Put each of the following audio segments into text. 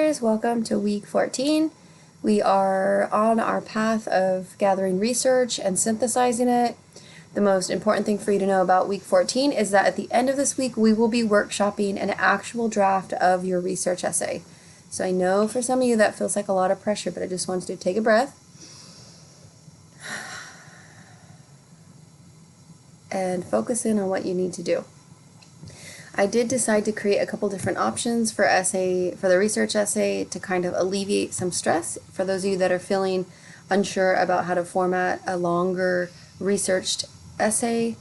guys, welcome to week 14. We are on our path of gathering research and synthesizing it. The most important thing for you to know about week 14 is that at the end of this week we will be workshopping an actual draft of your research essay. So I know for some of you that feels like a lot of pressure, but I just want you to take a breath and focus in on what you need to do. I did decide to create a couple different options for the research essay to kind of alleviate some stress for those of you that are feeling unsure about how to format a longer researched essay,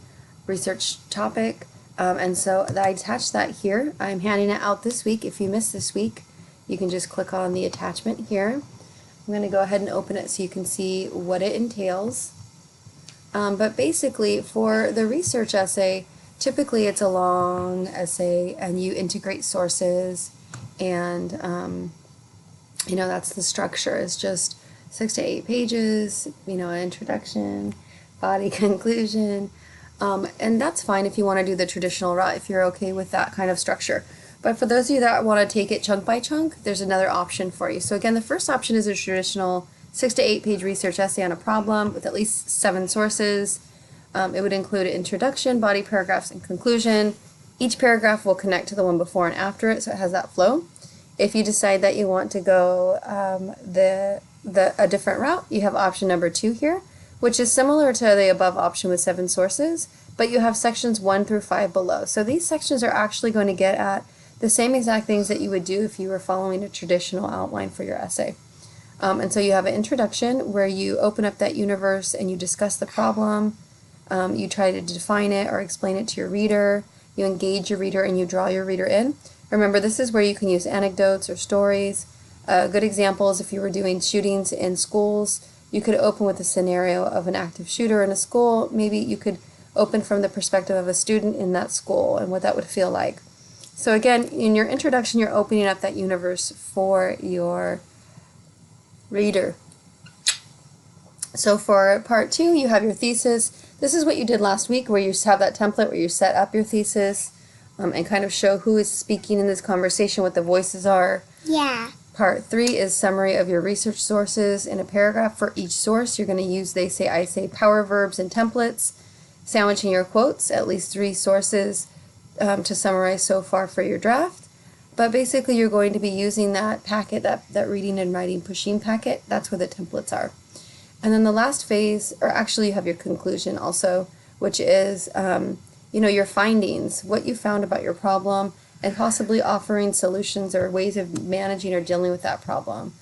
research topic. And so I attached that here. I'm handing it out this week. If you missed this week, you can just click on the attachment here. I'm going to go ahead and open it so you can see what it entails. But basically, for the research essay, typically it's a long essay and you integrate sources and, that's the structure. It's just 6 to 8 pages, an introduction, body, conclusion, and that's fine if you want to do the traditional route, if you're okay with that kind of structure. But for those of you that want to take it chunk by chunk, there's another option for you. So again, the first option is a traditional 6 to 8 page research essay on a problem with at least 7 sources. It would include an introduction, body, paragraphs, and conclusion. Each paragraph will connect to the one before and after it, so it has that flow. If you decide that you want to go a different route, you have option number 2 here, which is similar to the above option with 7 sources, but you have sections 1 through 5 below. So these sections are actually going to get at the same exact things that you would do if you were following a traditional outline for your essay. And so you have an introduction where you open up that universe and you discuss the problem. You try to define it or explain it to your reader. You engage your reader and you draw your reader in. Remember, this is where you can use anecdotes or stories. Good examples, if you were doing shootings in schools, you could open with a scenario of an active shooter in a school. Maybe you could open from the perspective of a student in that school and what that would feel like. So again, in your introduction, you're opening up that universe for your reader. So for part 2, you have your thesis. This is what you did last week, where you have that template where you set up your thesis and kind of show who is speaking in this conversation, what the voices are. Yeah. Part 3 is summary of your research sources in a paragraph. For each source, you're going to use they say, I say, power verbs and templates, sandwiching your quotes, at least 3 sources to summarize so far for your draft. But basically, you're going to be using that packet, that reading and writing pushing packet. That's where the templates are. And then the last phase, or actually you have your conclusion also, which is, your findings, what you found about your problem, and possibly offering solutions or ways of managing or dealing with that problem.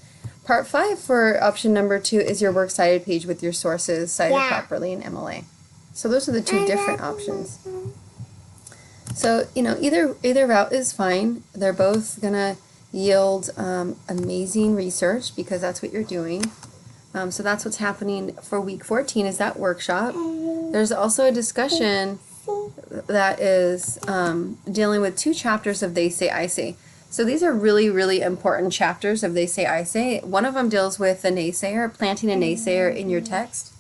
Part 5 for option number 2 is your works cited page with your sources cited properly in MLA. So those are the 2 different options. So, either route is fine. They're both going to yield amazing research because that's what you're doing. So that's what's happening for week 14 is that workshop. There's also a discussion that is dealing with 2 chapters of They Say, I Say. So these are really, really important chapters of They Say, I Say. One of them deals with the naysayer, planting a naysayer in your text.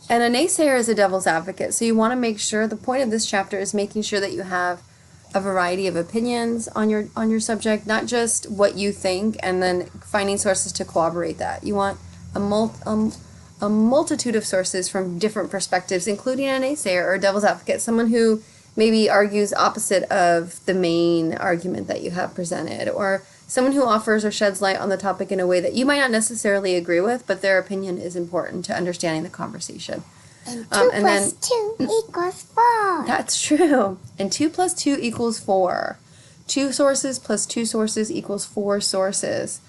And a naysayer is a devil's advocate. So you want to make sure, the point of this chapter is making sure that you have a variety of opinions on your subject, not just what you think, and then finding sources to corroborate that. You want a multitude of sources from different perspectives, including a naysayer or a devil's advocate, someone who maybe argues opposite of the main argument that you have presented, or someone who offers or sheds light on the topic in a way that you might not necessarily agree with, but their opinion is important to understanding the conversation. And 2 plus 2 equals 4. That's true. And 2 plus 2 equals 4. 2 sources plus 2 sources equals 4 sources.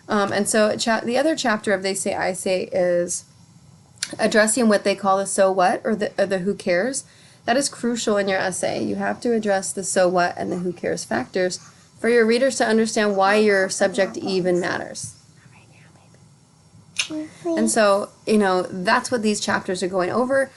And so the other chapter of They Say, I Say is addressing what they call the so what or the who cares. That is crucial in your essay. You have to address the so what and the who cares factors for your readers to understand why your subject even matters. And so, that's what these chapters are going over.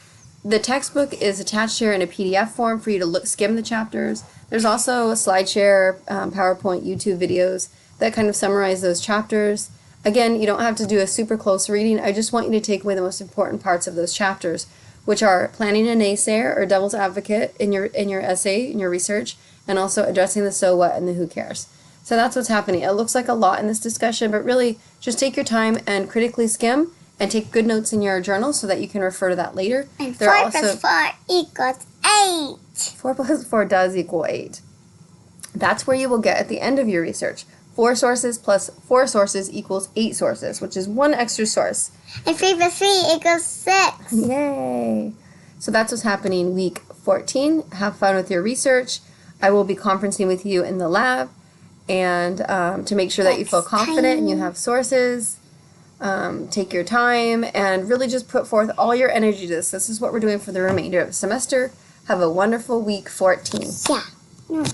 The textbook is attached here in a PDF form for you to skim the chapters. There's also a SlideShare, PowerPoint, YouTube videos that kind of summarize those chapters. Again, you don't have to do a super close reading. I just want you to take away the most important parts of those chapters, which are planning a naysayer or devil's advocate in your essay, in your research, and also addressing the so what and the who cares. So that's what's happening. It looks like a lot in this discussion, but really just take your time and critically skim and take good notes in your journal so that you can refer to that later. And 4 plus 4 equals 8. 4 plus 4 does equal 8. That's where you will get at the end of your research. 4 sources plus 4 sources equals 8 sources, which is 1 extra source. And 3 plus 3 equals 6. Yay! So that's what's happening week 14. Have fun with your research. I will be conferencing with you in the lab, and to make sure that you feel confident and you have sources. Take your time and really just put forth all your energy to this. This is what we're doing for the remainder of the semester. Have a wonderful week 14. Yeah. No.